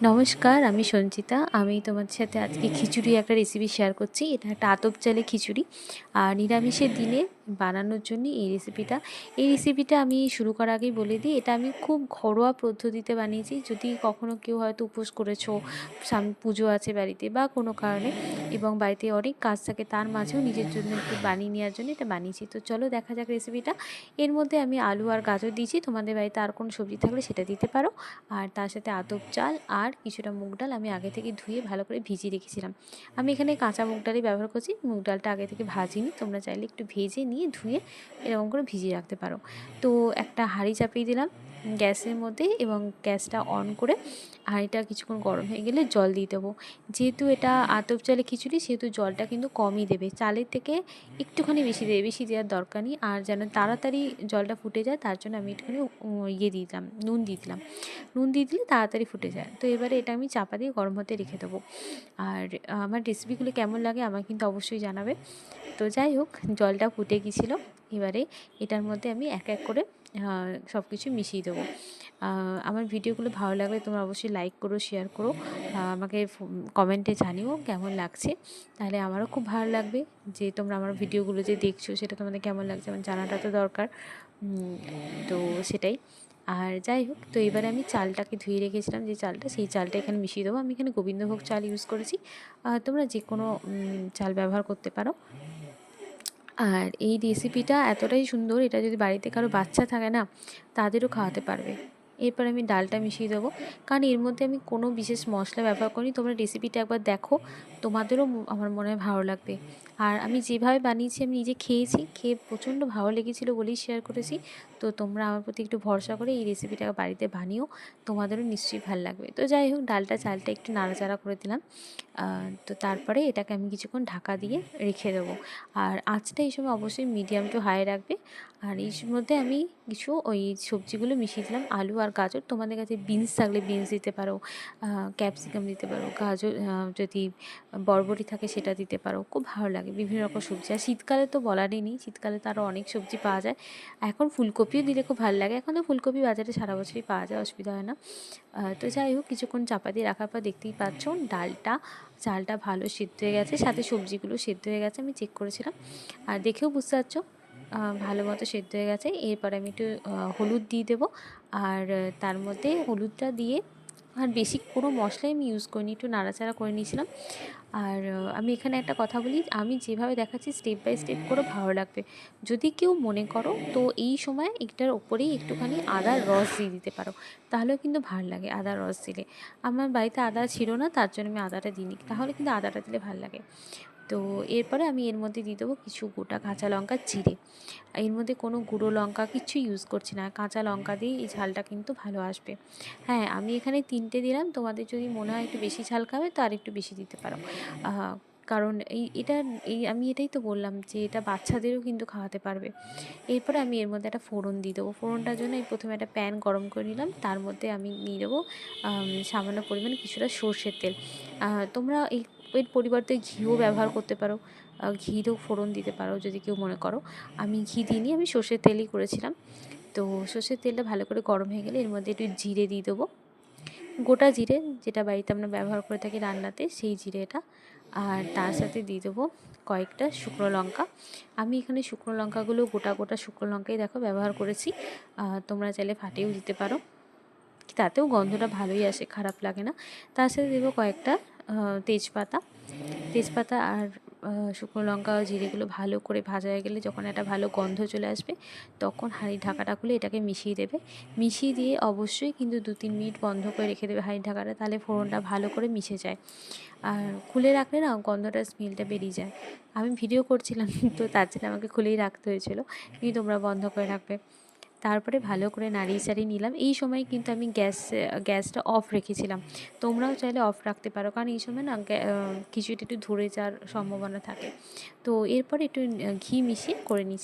নমস্কার, আমি সঞ্চিতা। আমি তোমাদের সাথে আজকে খিচুড়ি একটা রেসিপি শেয়ার করছি। এটা একটা আতপ চালের খিচুড়ি। আর নিরামিষের দিনে বানানোর জন্য এই রেসিপিটা। এই রেসিপিটা আমি শুরু করার আগেই বলে দিই, এটা আমি খুব ঘরোয়া পদ্ধতিতে বানিয়েছি। যদি কখনো কেউ হয়তো উপোস করেছো, পুজো আছে বাড়িতে বা কোনো কারণে, এবং বাড়িতে অনেক কাজ থাকে, তার মাঝেও নিজের জন্য একটু বানিয়ে নেওয়ার জন্য এটা বানিয়েছি। তো চলো দেখা যাক রেসিপিটা। এর মধ্যে আমি আলু আর গাজর দিয়েছি। তোমাদের বাড়িতে আর কোনো সবজি থাকলে সেটা দিতে পারো। আর তার সাথে আতপ চাল আর কিছুটা মুগ ডাল আমি আগে থেকে ধুয়ে ভালো করে ভিজিয়ে রেখেছিলাম। আমি এখানে কাঁচা মুগ ডালই ব্যবহার করছি, মুগ ডালটা আগে থেকে ভাজিনি। তোমরা চাইলে একটু ভেজে নিয়ে ধুয়ে এরকম করে ভিজিয়ে রাখতে পারো। তো একটা হাঁড়ি চাপিয়ে দিলাম গ্যাসের মধ্যে, এবং গ্যাসটা অন করে হাঁড়িটা কিছুক্ষণ গরম হয়ে গেলে জল দিয়ে দেবো। যেহেতু এটা আতপ চালে খিচুড়ি, সেহেতু জলটা কিন্তু কমই দেবে, চালের থেকে একটুখানি বেশি দেবে, বেশি দেওয়ার দরকার নেই। আর যেন তাড়াতাড়ি জলটা ফুটে যায়, তার জন্য আমি একটুখানি ইয়ে দিয়ে দিলাম, নুন দিয়ে দিলাম। নুন দিয়ে দিলে তাড়াতাড়ি ফুটে যায়। তো এবারে এটা আমি চাপা দিয়ে গরম হতে রেখে দেবো। আর আমার রেসিপিগুলো কেমন লাগে আমাকে কিন্তু অবশ্যই জানাবে। তো যাই হোক, জলটা ফুটে গিয়েছিলো। এবারে এটার মধ্যে আমি এক এক করে সব কিছু মিশিয়ে দেবো। আমার ভিডিওগুলো ভালো লাগলে তোমরা অবশ্যই লাইক করো, শেয়ার করো, আমাকে কমেন্টে জানিও কেমন লাগছে। তাহলে আমারও খুব ভালো লাগবে যে তোমরা আমার ভিডিওগুলো যে দেখছো সেটা তোমাদের কেমন লাগছে আমার জানাটা তো দরকার। তো সেটাই। আর যাই হোক, তো এবারে আমি চালটাকে ধুয়ে রেখেছিলাম, যে চালটা, সেই চালটা এখানে মিশিয়ে দেবো। আমি এখানে গোবিন্দভোগ চাল ইউজ করেছি, তোমরা যে কোনো চাল ব্যবহার করতে পারো। আর এই রেসিপিটা এতটাই সুন্দর, এটা যদি বাড়িতে কারো বাচ্চা থাকে না, তাদেরও খাওয়াতে পারবে। এরপর আমি ডালটা মিশিয়ে দেবো, কারণ এর মধ্যে আমি কোনো বিশেষ মশলা ব্যবহার করিনি। তোমরা রেসিপিটা একবার দেখো, তোমাদেরও আমার মনে হয় ভালো লাগবে। আর আমি যেভাবে বানিয়েছি, আমি নিজে খেয়েছি, খেয়ে প্রচণ্ড ভালো লেগেছিলো বলেই শেয়ার করেছি। তো তোমরা আমার প্রতি একটু ভরসা করে এই রেসিপিটা বাড়িতে বানিও, তোমাদেরও নিশ্চয়ই ভালো লাগবে। তো যাই হোক, ডালটা চালটা একটু নাড়াচাড়া করে দিলাম। তো তারপরে এটাকে আমি কিছুক্ষণ ঢাকা দিয়ে রেখে দেবো। আর আঁচটা এই সময় অবশ্যই মিডিয়াম টু হাই রাখবে। আর এর মধ্যে আমি কিছু ওই সবজিগুলো মিশিয়ে দিলাম, আলু আর গাজর। তোমাদের কাছে বিনস থাকলে বিনস দিতে পারো, ক্যাপসিকাম দিতে পারো, গাজর যদি বরবটি থাকে সেটা দিতে পারো, খুব ভালো লাগে বিভিন্ন রকম সবজি। আর শীতকালে তো বলারই নেই, শীতকালে তো আরও অনেক সবজি পাওয়া যায়। এখন ফুলকপিও দিলে খুব ভালো লাগে, এখন তো ফুলকপি বাজারে সারা বছরই পাওয়া যায়, অসুবিধা হয় না। তো যাই হোক, কিছুক্ষণ চাপা দিয়ে রাখার পর দেখতেই পাচ্ছ ডালটা, চালটা ভালো সেদ্ধ হয়ে গেছে, সাথে সবজিগুলো সেদ্ধ হয়ে গেছে, আমি চেক করেছিলাম। আর দেখেও বুঝতে পারছো ভালো মতো সেদ্ধ হয়ে গেছে। এরপর আমি একটু হলুদ দিয়ে দেবো। আর তার মধ্যে হলুদটা দিয়ে, আর বেশি কোনো মশলাই আমি ইউজ করিনি, একটু নাড়াচাড়া করে নিয়েছিলাম। আর আমি এখানে একটা কথা বলি, আমি যেভাবে দেখাচ্ছি স্টেপ বাই স্টেপ করে ভালো লাগবে। যদি কেউ মনে করো, তো এই সময় এটার ওপরেই একটুখানি আদার রস দিয়ে দিতে পারো, তাহলেও কিন্তু ভালো লাগে আদার রস দিলে। আমার বাড়িতে আদা ছিল না, তার জন্য আমি আদাটা দিইনি, তাহলে কিন্তু আদাটা দিলে ভালো লাগে। তো এরপরে আমি এর মধ্যে দিয়ে দেবো কিছু গোটা কাঁচা লঙ্কা চিড়ে। এর মধ্যে কোনো গুঁড়ো লঙ্কা কিচ্ছু ইউজ করছি না, কাঁচা লঙ্কা দিয়ে এই ঝালটা কিন্তু ভালো আসবে। হ্যাঁ, আমি এখানে 3টে দিলাম, তোমাদের যদি মনে হয় একটু বেশি ঝাল খাবে তো আর একটু বেশি দিতে পারো। কারণ আমি এটাই তো বললাম যে এটা বাচ্চাদেরও কিন্তু খাওয়াতে পারবে। এরপরে আমি এর মধ্যে একটা ফোড়ন দিয়ে দেবো। ফোড়নটার জন্য আমি প্রথমে একটা প্যান গরম করে নিলাম, তার মধ্যে আমি নিয়ে দেবো সামান্য পরিমাণে কিছুটা সর্ষের তেল। তোমরা এর পরিবর্তে ঘিও ব্যবহার করতে পারো, ঘিরও ফোড়ন দিতে পারো যদি কেউ মনে করো। আমি ঘি দিইনি, আমি সর্ষের তেলই করেছিলাম। তো সর্ষের তেলটা ভালো করে গরম হয়ে গেলে এর মধ্যে একটু জিরে দিয়ে দেবো, গোটা জিরে, যেটা বাড়িতে আমরা ব্যবহার করে থাকি রান্নাতে, সেই জিরেটা। আর তার সাথে দিয়ে দেবো কয়েকটা শুকনো লঙ্কা। আমি এখানে শুকনো লঙ্কাগুলো গোটা গোটা শুকনো লঙ্কাই দেখো ব্যবহার করেছি, তোমরা চাইলে ফাটিয়েও দিতে পারো, তাতেও গন্ধটা ভালোই আসে, খারাপ লাগে না। তার সাথে দেবো কয়েকটা তেজপাতা। তেজপাতা আর শুকনো লঙ্কা ও জিরেগুলো ভালো করে ভাজা হয়ে গেলে, যখন একটা ভালো গন্ধ চলে আসবে, তখন হাঁড়ির ঢাকাটা খুলে এটাকে মিশিয়ে দেবে। মিশিয়ে দিয়ে অবশ্যই কিন্তু 2-3 মিনিট বন্ধ করে রেখে দেবে হাঁড়ির ঢাকাটা, তাহলে ফোড়নটা ভালো করে মিশে যায়। আর খুলে রাখলে না গন্ধটার স্মেলটা বেরিয়ে যায়। আমি ভিডিও করছিলাম তো তার জন্য আমাকে খুলেই রাখতে হয়েছিল, কিন্তু তোমরা বন্ধ করে রাখবে। তারপরে ভালো করে নাড়িয়ে চাড়িয়ে নিলাম। এই সময় কিন্তু আমি গ্যাসটা অফ রেখেছিলাম। তোমরাও চাইলে অফ রাখতে পারো, কারণ এই সময় না কিছুটা একটু ধরে যাওয়ার সম্ভাবনা থাকে। তো এরপরে একটু ঘি মিশিয়ে করে নিচ্ছি।